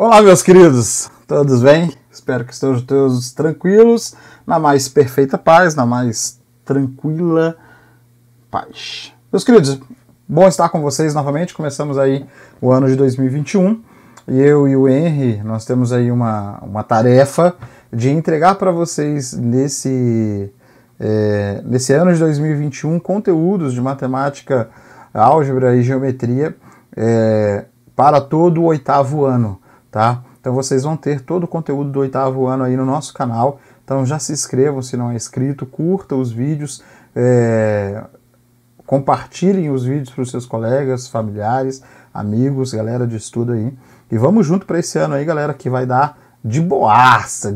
Olá, meus queridos, todos bem? Espero que estejam todos tranquilos, na mais perfeita paz, na mais tranquila paz. Meus queridos, bom estar com vocês novamente. Começamos aí o ano de 2021 e eu e o Henry, nós temos aí uma tarefa de entregar para vocês nesse ano de 2021 conteúdos de matemática, álgebra e geometria para todo o oitavo ano. Tá? Então vocês vão ter todo o conteúdo do oitavo ano aí no nosso canal. Então já se inscrevam se não é inscrito, curta os vídeos, compartilhem os vídeos para os seus colegas, familiares, amigos, galera de estudo aí. E vamos junto para esse ano aí, galera, que vai dar de boaça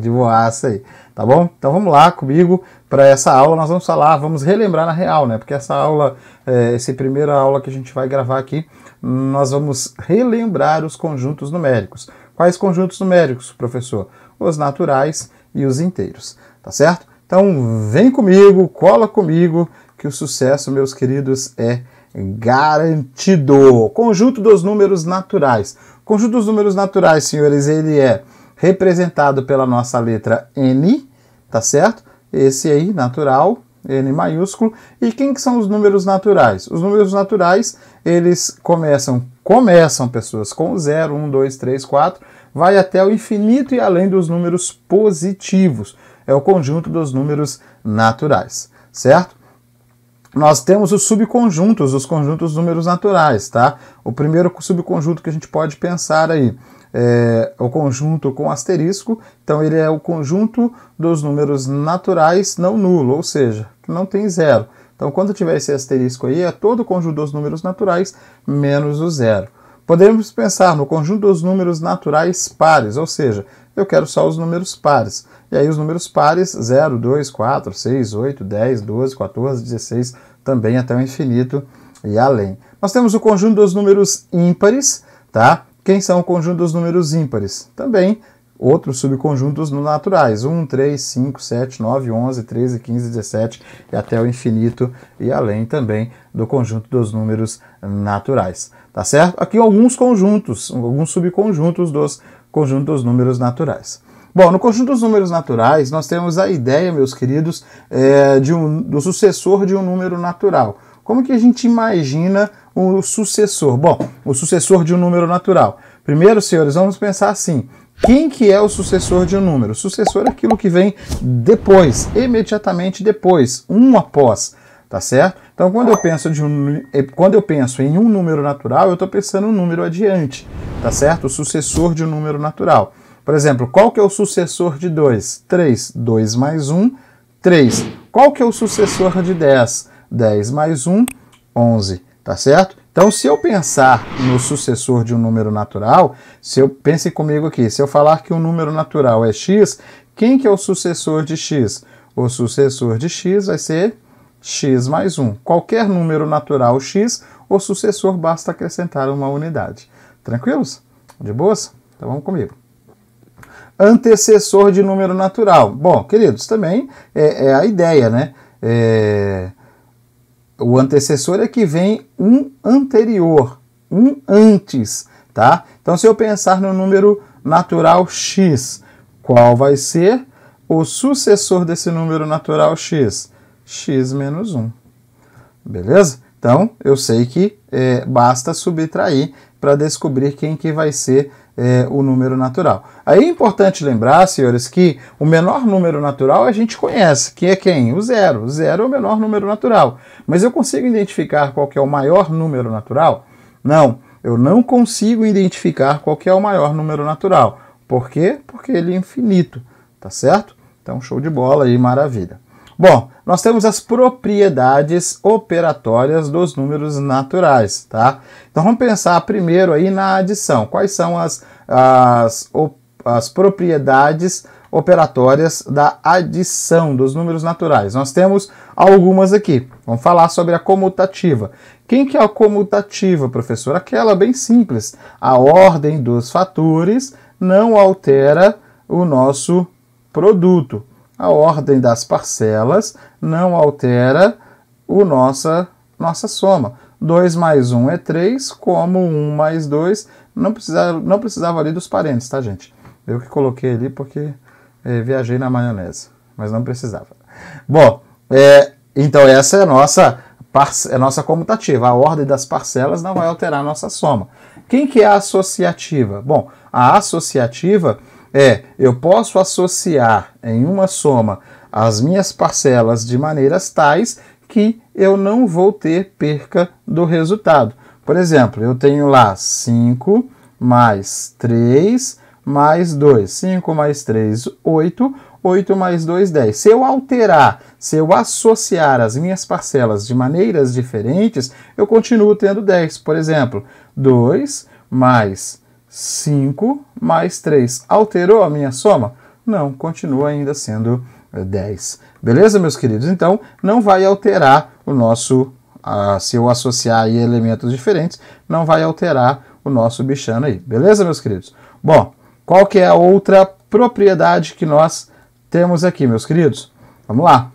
aí, tá bom? Então vamos lá comigo para essa aula. Nós vamos falar, vamos relembrar na real, né? Porque essa aula, essa primeira aula que a gente vai gravar aqui, nós vamos relembrar os conjuntos numéricos. Quais conjuntos numéricos, professor? Os naturais e os inteiros, tá certo? Então vem comigo, cola comigo, que o sucesso, meus queridos, é garantido. Conjunto dos números naturais. O conjunto dos números naturais, senhores, ele é representado pela nossa letra N, tá certo? Esse aí, natural, N maiúsculo. E quem que são os números naturais? Os números naturais, eles começam pessoas com 0, 1, 2, 3, 4, vai até o infinito e além dos números positivos. É o conjunto dos números naturais, certo? Nós temos os subconjuntos, os conjuntos dos números naturais, tá? O primeiro subconjunto que a gente pode pensar aí é o conjunto com asterisco. Então ele é o conjunto dos números naturais não nulo, ou seja, que não tem zero. Então quando tiver esse asterisco aí, é todo o conjunto dos números naturais menos o zero. Podemos pensar no conjunto dos números naturais pares, ou seja, eu quero só os números pares. E aí os números pares, 0, 2, 4, 6, 8, 10, 12, 14, 16, também até o infinito e além. Nós temos o conjunto dos números ímpares, tá? Quem são o conjunto dos números ímpares? Também outros subconjuntos naturais, 1, 3, 5, 7, 9, 11, 13, 15, 17 e até o infinito e além também do conjunto dos números naturais, tá certo? Aqui alguns conjuntos, alguns subconjuntos dos conjuntos dos números naturais. Bom, no conjunto dos números naturais nós temos a ideia, meus queridos, do sucessor de um número natural. Como que a gente imagina o sucessor? Bom, o sucessor de um número natural. Primeiro, senhores, vamos pensar assim. Quem que é o sucessor de um número? O sucessor é aquilo que vem depois, imediatamente depois, um após, tá certo? Então, quando eu penso em um número natural, eu estou pensando um número adiante, tá certo? O sucessor de um número natural. Por exemplo, qual que é o sucessor de 2? 3. 2 mais 1, 3. Qual que é o sucessor de 10? 10 mais 1, 11, tá certo? Então, se eu pensar no sucessor de um número natural, pense comigo aqui, se eu falar que um número natural é x, quem que é o sucessor de x? O sucessor de x vai ser x mais 1. Qualquer número natural x, o sucessor basta acrescentar uma unidade. Tranquilos? De boas? Então vamos comigo. Antecessor de número natural. Bom, queridos, também é a ideia, né? O antecessor é que vem um anterior, um antes, tá? Então, se eu pensar no número natural x, qual vai ser o sucessor desse número natural x? X menos 1. Beleza? Então, eu sei que basta subtrair para descobrir quem que vai ser o número natural. Aí é importante lembrar, senhores, que o menor número natural a gente conhece, que é quem? O zero. O zero é o menor número natural. Mas eu consigo identificar qual que é o maior número natural? Não, eu não consigo identificar qual que é o maior número natural. Por quê? Porque ele é infinito, tá certo? Então, show de bola aí, maravilha. Bom, nós temos as propriedades operatórias dos números naturais, tá? Então vamos pensar primeiro aí na adição. Quais são as propriedades operatórias da adição dos números naturais? Nós temos algumas aqui. Vamos falar sobre a comutativa. Quem que é a comutativa, professor? Aquela bem simples. A ordem dos fatores não altera o nosso produto. A ordem das parcelas não altera nossa soma. 2 mais 1 é 3, como 1 mais 2, não precisava ali dos parênteses, tá, gente? Eu que coloquei ali porque viajei na maionese, mas não precisava. Bom, então essa é a nossa comutativa. A ordem das parcelas não vai alterar a nossa soma. Quem que é a associativa? Bom, a associativa eu posso associar em uma soma as minhas parcelas de maneiras tais que eu não vou ter perca do resultado. Por exemplo, eu tenho lá 5 mais 3 mais 2. 5 mais 3, 8. 8 mais 2, 10. Se eu associar as minhas parcelas de maneiras diferentes, eu continuo tendo 10. Por exemplo, 2 mais 5 mais 3. Alterou a minha soma? Não, continua ainda sendo 10. Beleza, meus queridos? Então, não vai alterar o nosso... se eu associar aí elementos diferentes, não vai alterar o nosso bichano aí. Beleza, meus queridos? Bom, qual que é a outra propriedade que nós temos aqui, meus queridos? Vamos lá.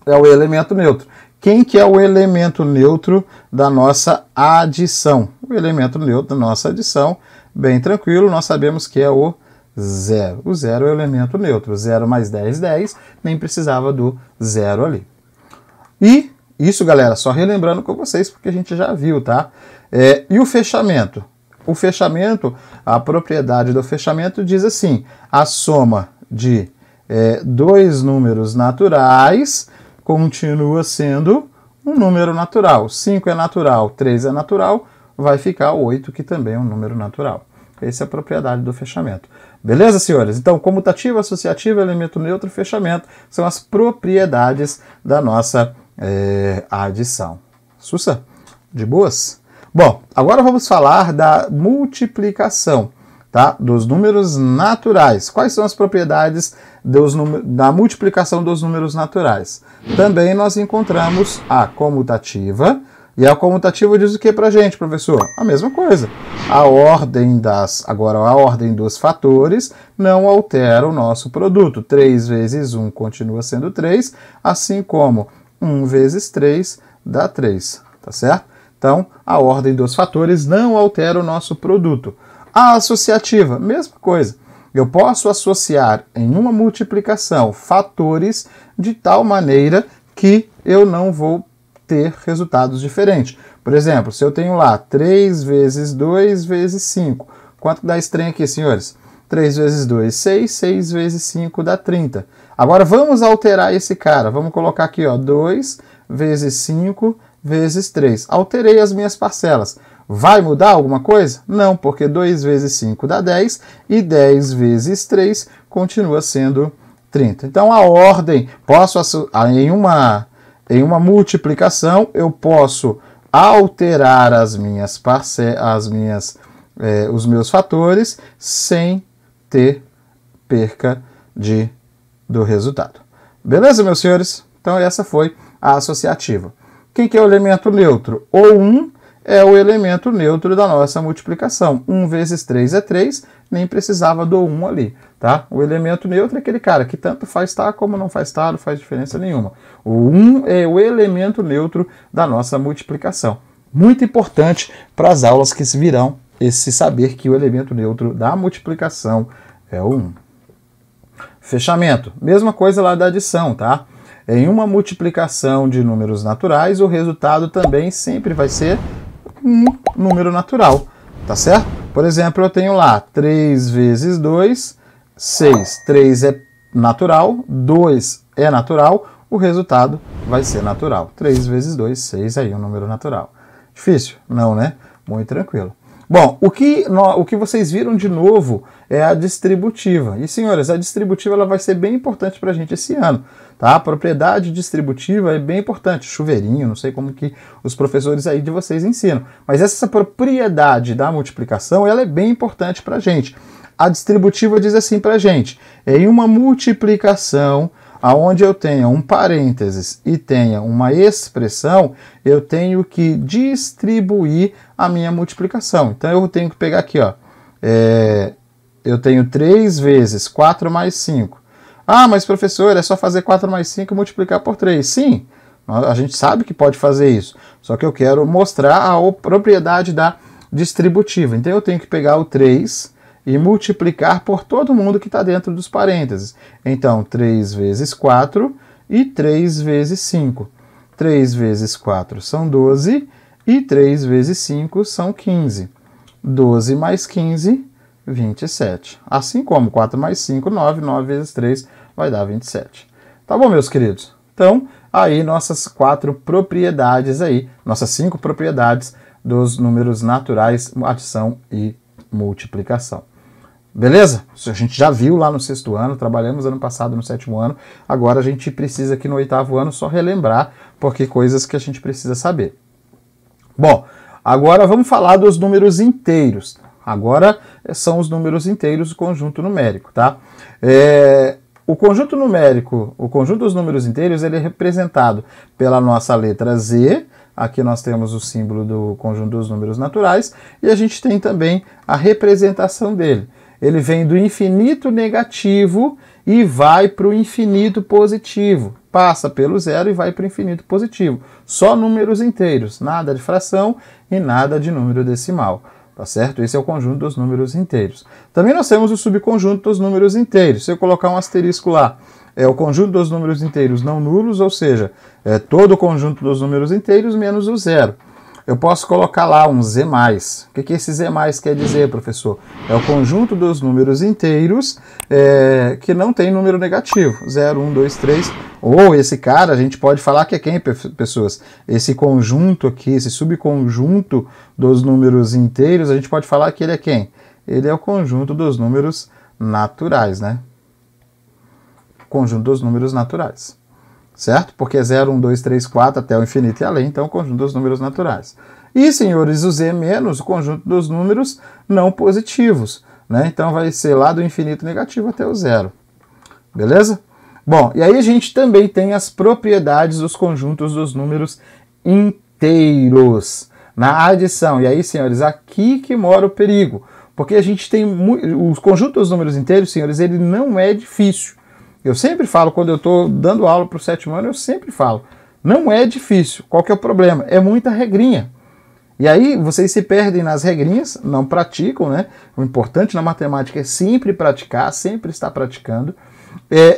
É o elemento neutro. Quem que é o elemento neutro da nossa adição? O elemento neutro da nossa adição, bem tranquilo, nós sabemos que é o zero. O zero é o elemento neutro. 0 mais 10, 10. Nem precisava do zero ali. E isso, galera, só relembrando com vocês, porque a gente já viu, tá? E o fechamento? O fechamento, a propriedade do fechamento diz assim, a soma de dois números naturais continua sendo um número natural. 5 é natural, 3 é natural, vai ficar 8, que também é um número natural. Essa é a propriedade do fechamento. Beleza, senhores? Então, comutativa, associativa, elemento neutro, fechamento são as propriedades da nossa adição. Sussa? De boas? Bom, agora vamos falar da multiplicação, tá? Dos números naturais. Quais são as propriedades da multiplicação dos números naturais? Também nós encontramos a comutativa. E a comutativa diz o que pra gente, professor? A mesma coisa. Agora, a ordem dos fatores não altera o nosso produto. 3 vezes 1 continua sendo 3, assim como 1 vezes 3 dá 3, tá certo? Então, a ordem dos fatores não altera o nosso produto. A associativa, mesma coisa. Eu posso associar em uma multiplicação fatores de tal maneira que eu não vou ter resultados diferentes. Por exemplo, se eu tenho lá 3 vezes 2 vezes 5. Quanto dá esse trem aqui, senhores? 3 vezes 2, 6. 6 vezes 5 dá 30. Agora vamos alterar esse cara. Vamos colocar aqui, ó, 2 vezes 5 vezes 3. Alterei as minhas parcelas. Vai mudar alguma coisa? Não, porque 2 vezes 5 dá 10 e 10 vezes 3 continua sendo 30. Então a ordem, em uma multiplicação, eu posso alterar os meus fatores sem ter perca do resultado. Beleza, meus senhores? Então essa foi a associativa. Quem que é o elemento neutro? O 1 é o elemento neutro da nossa multiplicação. 1 vezes 3 é 3, nem precisava do 1 ali, tá? O elemento neutro é aquele cara que tanto faz tá como não faz tá, não faz diferença nenhuma. O 1 é o elemento neutro da nossa multiplicação. Muito importante para as aulas que se virão, esse saber que o elemento neutro da multiplicação é o 1. Fechamento, mesma coisa lá da adição, tá? Em uma multiplicação de números naturais, o resultado também sempre vai ser um número natural, tá certo? Por exemplo, eu tenho lá 3 vezes 2, 6. 3 é natural, 2 é natural, o resultado vai ser natural. 3 vezes 2, 6, aí um número natural. Difícil? Não, né? Muito tranquilo. Bom, o que vocês viram de novo é a distributiva. E, senhores, a distributiva ela vai ser bem importante para a gente esse ano. Tá? A propriedade distributiva é bem importante. Chuveirinho, não sei como que os professores aí de vocês ensinam. Mas essa propriedade da multiplicação ela é bem importante para a gente. A distributiva diz assim para a gente. Em uma multiplicação onde eu tenha um parênteses e tenha uma expressão, eu tenho que distribuir a minha multiplicação. Então eu tenho que pegar aqui, ó, eu tenho 3 vezes 4 mais 5. Ah, mas professor, é só fazer 4 mais 5 e multiplicar por 3. Sim, A gente sabe que pode fazer isso, só que eu quero mostrar a propriedade da distributiva. Então eu tenho que pegar o 3 e multiplicar por todo mundo que está dentro dos parênteses. Então 3 vezes 4 e 3 vezes 5. 3 vezes 4 são 12 e 3 vezes 5 são 15. 12 mais 15, 27. Assim como 4 mais 5, 9. 9 vezes 3 vai dar 27. Tá bom, meus queridos? Então, aí nossas 4 propriedades aí, nossas 5 propriedades dos números naturais, adição e multiplicação. Beleza? Isso a gente já viu lá no 6º ano, trabalhamos ano passado no 7º ano, agora a gente precisa aqui no 8º ano só relembrar, porque coisas que a gente precisa saber. Bom, agora vamos falar dos números inteiros. Agora são os números inteiros do conjunto numérico, tá? O conjunto numérico, o conjunto dos números inteiros, ele é representado pela nossa letra Z. Aqui nós temos o símbolo do conjunto dos números naturais e a gente tem também a representação dele. Ele vem do infinito negativo e vai para o infinito positivo. Passa pelo zero e vai para o infinito positivo. Só números inteiros, nada de fração e nada de número decimal. Tá certo? Esse é o conjunto dos números inteiros. Também nós temos o subconjunto dos números inteiros. Se eu colocar um asterisco lá, é o conjunto dos números inteiros não nulos, ou seja, é todo o conjunto dos números inteiros menos o zero. Eu posso colocar lá um Z+. O que esse Z+ quer dizer, professor? É o conjunto dos números inteiros que não tem número negativo. 0, 1, 2, 3. Ou esse cara, a gente pode falar que é quem, pessoas? Esse conjunto aqui, esse subconjunto dos números inteiros, a gente pode falar que ele é quem? Ele é o conjunto dos números naturais, né? Conjunto dos números naturais. Certo? Porque é 0, 1, 2, 3, 4 até o infinito e além, então o conjunto dos números naturais. E, senhores, o Z menos o conjunto dos números não positivos, né? Então vai ser lá do infinito negativo até o zero. Beleza? Bom, e aí a gente também tem as propriedades dos conjuntos dos números inteiros na adição. E aí, senhores, aqui que mora o perigo. Porque a gente tem os conjuntos dos números inteiros, senhores, ele não é difícil. Eu sempre falo, quando eu estou dando aula para o 7º ano, eu sempre falo, não é difícil. Qual que é o problema? É muita regrinha. E aí vocês se perdem nas regrinhas, não praticam, né? O importante na matemática é sempre praticar, sempre estar praticando.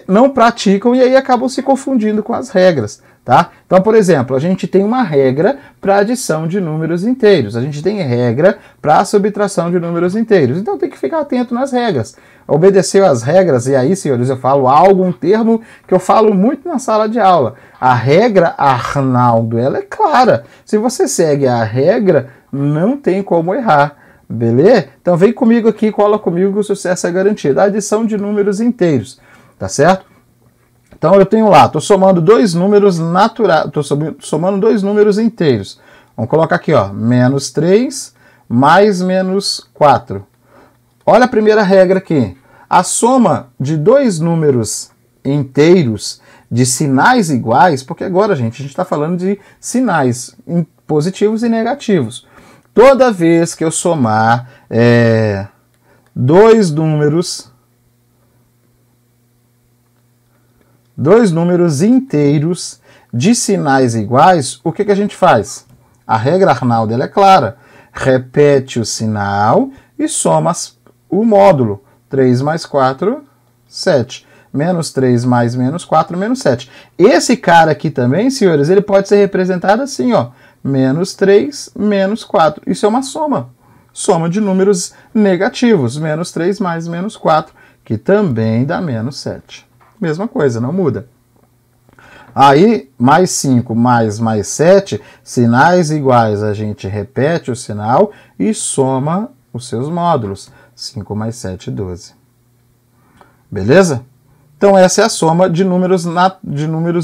Não praticam e aí acabam se confundindo com as regras, tá? Então, por exemplo, a gente tem uma regra para adição de números inteiros, a gente tem regra para subtração de números inteiros, então tem que ficar atento nas regras. Obedeceu às regras, e aí, senhores, eu falo algo, um termo que eu falo muito na sala de aula. A regra, Arnaldo, ela é clara. Se você segue a regra, não tem como errar. Beleza? Então vem comigo aqui, cola comigo que o sucesso é garantido. A adição de números inteiros. Tá certo? Então eu tenho lá, estou somando dois números naturais, estou somando dois números inteiros. Vamos colocar aqui, ó, menos 3 mais menos 4. Olha a primeira regra aqui. A soma de dois números inteiros de sinais iguais, porque agora, gente, a gente está falando de sinais positivos e negativos. Toda vez que eu somar dois números inteiros de sinais iguais, o que a gente faz? A regra, Arnaldo, ela é clara. Repete o sinal e soma o módulo. 3 mais 4, 7. Menos 3 mais menos 4, menos 7. Esse cara aqui também, senhores, ele pode ser representado assim, ó. Menos 3, menos 4. Isso é uma soma. Soma de números negativos. Menos 3 mais menos 4, que também dá menos 7. Mesma coisa, não muda. Aí, mais 5 mais 7, sinais iguais, a gente repete o sinal e soma os seus módulos. 5 mais 7, 12. Beleza? Então essa é a soma de números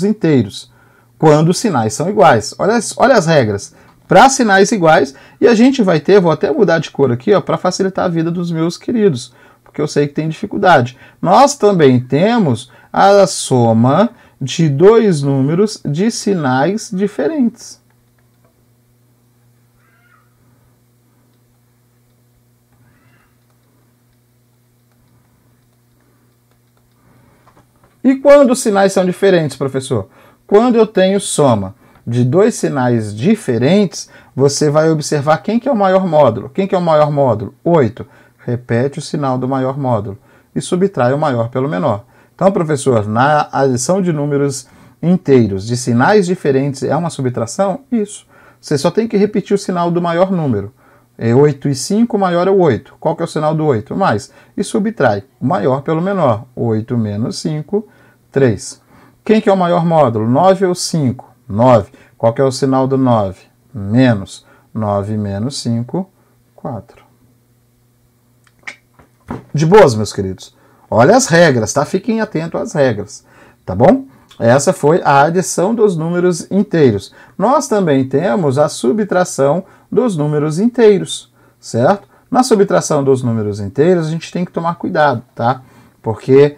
inteiros, quando os sinais são iguais. Olha as regras. Para sinais iguais, e a gente vai ter, vou até mudar de cor aqui, para facilitar a vida dos meus queridos, porque eu sei que tem dificuldade. Nós também temos a soma de dois números de sinais diferentes. E quando os sinais são diferentes, professor? Quando eu tenho soma de dois sinais diferentes, você vai observar quem que é o maior módulo. Quem que é o maior módulo? 8. Repete o sinal do maior módulo e subtrai o maior pelo menor. Então, professor, na adição de números inteiros de sinais diferentes é uma subtração? Isso. Você só tem que repetir o sinal do maior número. 8 e 5, o maior é o 8. Qual que é o sinal do 8? Mais. E subtrai o maior pelo menor. 8 menos 5, 3. Quem que é o maior módulo? 9 ou 5? 9. Qual que é o sinal do 9? Menos. 9 menos 5, 4. De boas, meus queridos. Olha as regras, tá? Fiquem atentos às regras, tá bom? Essa foi a adição dos números inteiros. Nós também temos a subtração dos números inteiros, certo? Na subtração dos números inteiros, a gente tem que tomar cuidado, tá? Porque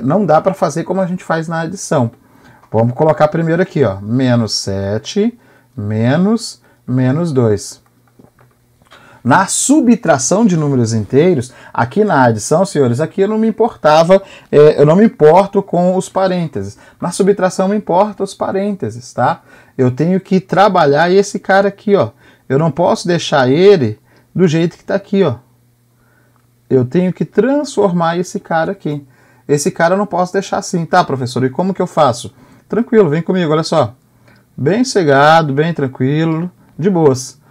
não dá para fazer como a gente faz na adição. Vamos colocar primeiro aqui, ó, menos 7 menos 2. Na subtração de números inteiros, aqui na adição, senhores, aqui eu não me importava, eu não me importo com os parênteses. Na subtração me importa os parênteses, tá? Eu tenho que trabalhar esse cara aqui, ó. Eu não posso deixar ele do jeito que está aqui, ó. Eu tenho que transformar esse cara aqui. Esse cara eu não posso deixar assim, tá, professor? E como que eu faço? Tranquilo, vem comigo, olha só. Bem sossegado, bem tranquilo, de boas.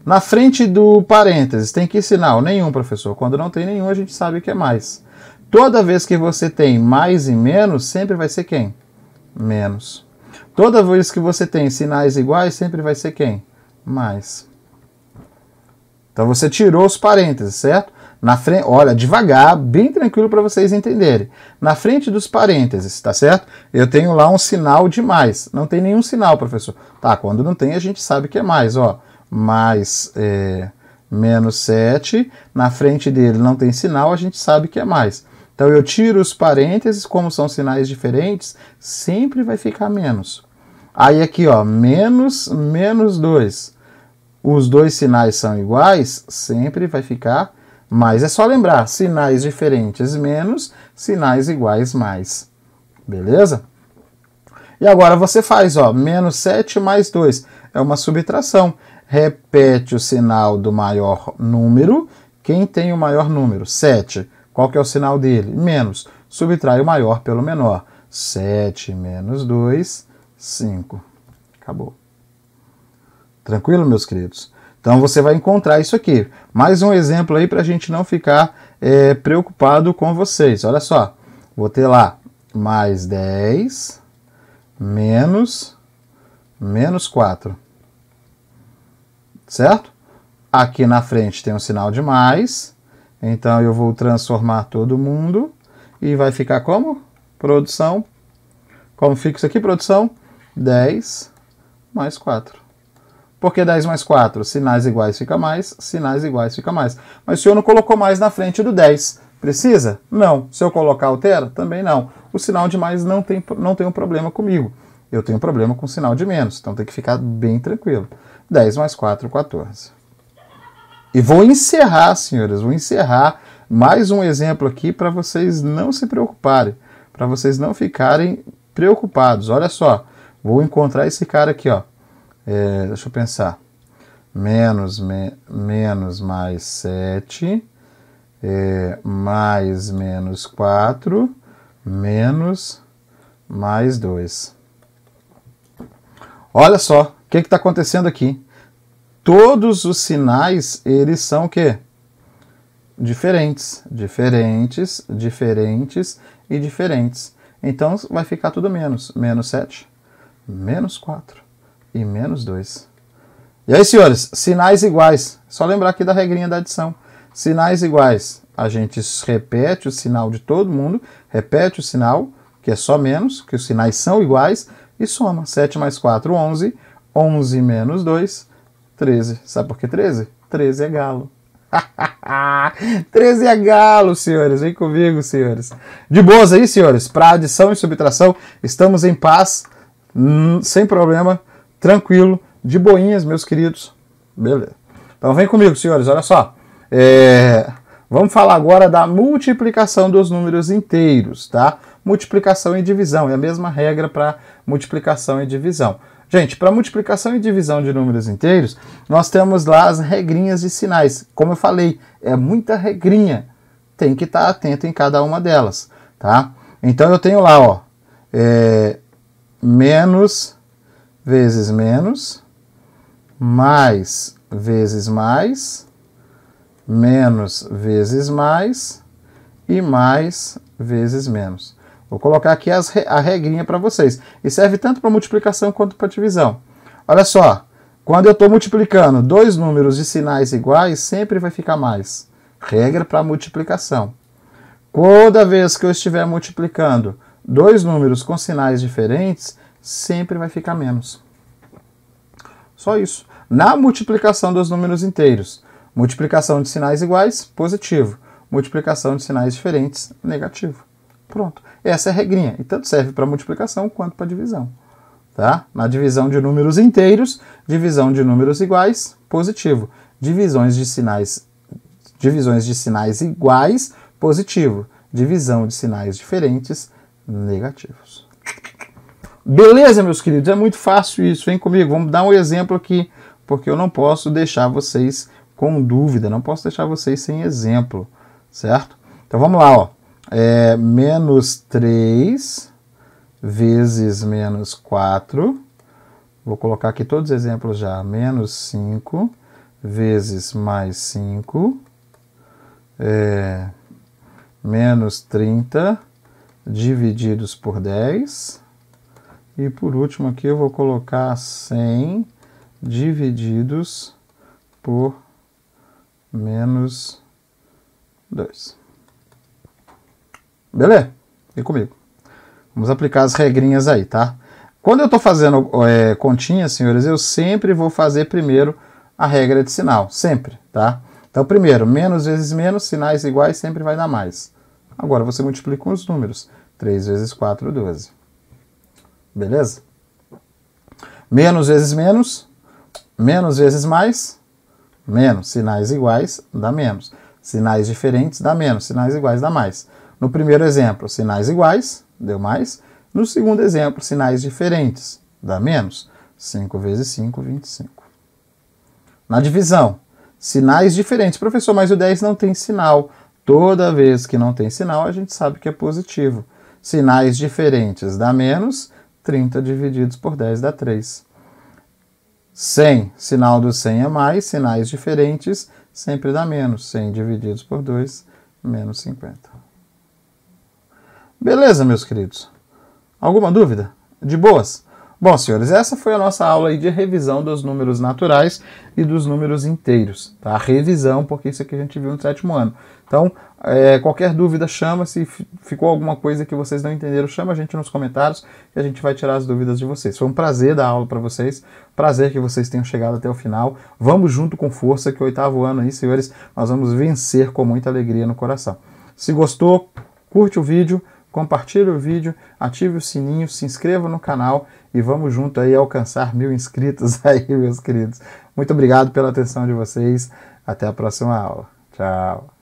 Na frente do parênteses, tem que sinal? Nenhum, professor. Quando não tem nenhum, a gente sabe que é mais. Toda vez que você tem mais e menos, sempre vai ser quem? Menos. Toda vez que você tem sinais iguais, sempre vai ser quem? Mais. Então você tirou os parênteses, certo? Na frente, olha, devagar, bem tranquilo para vocês entenderem. Na frente dos parênteses, tá certo? Eu tenho lá um sinal de mais. Não tem nenhum sinal, professor. Tá, quando não tem, a gente sabe que é mais, ó. Mais menos 7, na frente dele não tem sinal, a gente sabe que é mais. Então eu tiro os parênteses, como são sinais diferentes, sempre vai ficar menos. Aí aqui, ó, menos 2. Os dois sinais são iguais, sempre vai ficar mais. É só lembrar, sinais diferentes menos, sinais iguais mais. Beleza? E agora você faz, ó, menos 7 mais 2. É uma subtração. Repete o sinal do maior número. Quem tem o maior número? 7. Qual que é o sinal dele? Menos. Subtrai o maior pelo menor. 7 menos 2, 5. Acabou. Tranquilo, meus queridos? Então você vai encontrar isso aqui. Mais um exemplo aí para a gente não ficar preocupado com vocês. Olha só. Vou ter lá mais 10 menos 4. Certo? Aqui na frente tem um sinal de mais, então eu vou transformar todo mundo e vai ficar como? Produção. Como fica isso aqui, produção? 10 mais 4. Por que 10 mais 4? Sinais iguais fica mais, sinais iguais fica mais. Mas o senhor não colocou mais na frente do 10. Precisa? Não. Se eu colocar altera? Também não. O sinal de mais não tem um problema comigo. Eu tenho um problema com o sinal de menos, então tem que ficar bem tranquilo. 10 mais 4, 14. E vou encerrar, senhores, vou encerrar mais um exemplo aqui para vocês não se preocuparem, para vocês não ficarem preocupados. Olha só, vou encontrar esse cara aqui, ó. Deixa eu pensar. Menos mais 7, mais menos 4, menos mais 2. Olha só, o que está acontecendo aqui? Todos os sinais, eles são o quê? Diferentes, diferentes, diferentes e diferentes. Então vai ficar tudo menos. Menos 7, menos 4 e menos 2. E aí, senhores, sinais iguais. Só lembrar aqui da regrinha da adição. Sinais iguais. A gente repete o sinal de todo mundo, repete o sinal, que é só menos, que os sinais são iguais, e soma. 7 mais 4, 11. 11 menos 2, 13. Sabe por que 13? 13 é galo. 13 é galo, senhores. Vem comigo, senhores. De boas aí, senhores. Para adição e subtração, estamos em paz, sem problema, tranquilo, de boinhas, meus queridos. Beleza. Então vem comigo, senhores. Olha só. Vamos falar agora da multiplicação dos números inteiros, tá? multiplicação e divisão. É a mesma regra para multiplicação e divisão. Gente, para multiplicação e divisão de números inteiros, nós temos lá as regrinhas de sinais. Como eu falei, é muita regrinha. Tem que estar atento em cada uma delas, tá? Então eu tenho lá, ó, menos vezes menos, mais vezes mais, menos vezes mais e mais vezes menos. Vou colocar aqui a regrinha para vocês. E serve tanto para multiplicação quanto para divisão. Olha só, quando eu estou multiplicando dois números de sinais iguais, sempre vai ficar mais. Regra para multiplicação. Toda vez que eu estiver multiplicando dois números com sinais diferentes, sempre vai ficar menos. Só isso. Na multiplicação dos números inteiros, multiplicação de sinais iguais, positivo. Multiplicação de sinais diferentes, negativo. Pronto. Essa é a regrinha. E tanto serve para multiplicação quanto para divisão. Tá? Na divisão de números inteiros, divisão de números iguais, positivo. Divisões de sinais iguais, positivo. Divisão de sinais diferentes, negativos. Beleza, meus queridos? É muito fácil isso. Vem comigo. Vamos dar um exemplo aqui, porque eu não posso deixar vocês com dúvida. Não posso deixar vocês sem exemplo. Certo? Então vamos lá, ó. Menos 3 vezes menos 4. Vou colocar aqui todos os exemplos já. Menos 5 vezes mais 5. Menos 30 divididos por 10. E por último aqui eu vou colocar 100 divididos por menos 2. Beleza? Vem comigo. Vamos aplicar as regrinhas aí, tá? Quando eu estou fazendo continha, senhores, eu sempre vou fazer primeiro a regra de sinal. Sempre, tá? Então, primeiro, menos vezes menos, sinais iguais sempre vai dar mais. Agora você multiplica com os números. 3 vezes 4, 12. Beleza? Menos vezes menos, menos vezes mais, menos. Sinais iguais dá menos. Sinais diferentes dá menos. Sinais iguais dá mais. No primeiro exemplo, sinais iguais, deu mais. No segundo exemplo, sinais diferentes, dá menos. 5 vezes 5, 25. Na divisão, sinais diferentes. Professor, mas o 10 não tem sinal. Toda vez que não tem sinal, a gente sabe que é positivo. Sinais diferentes dá menos. 30 divididos por 10 dá 3. 100, sinal do 100 é mais. Sinais diferentes sempre dá menos. 100 divididos por 2, menos 50. Beleza, meus queridos? Alguma dúvida? De boas? Bom, senhores, essa foi a nossa aula aí de revisão dos números naturais e dos números inteiros. Tá? Revisão, porque isso aqui a gente viu no 7º ano. Então, qualquer dúvida, chama. Se ficou alguma coisa que vocês não entenderam, chama a gente nos comentários que a gente vai tirar as dúvidas de vocês. Foi um prazer dar aula para vocês. Prazer que vocês tenham chegado até o final. Vamos junto com força, que o 8º ano aí, senhores, nós vamos vencer com muita alegria no coração. Se gostou, curte o vídeo. Compartilhe o vídeo, ative o sininho, se inscreva no canal e vamos junto aí alcançar 1000 inscritos aí, meus queridos. Muito obrigado pela atenção de vocês. Até a próxima aula. Tchau.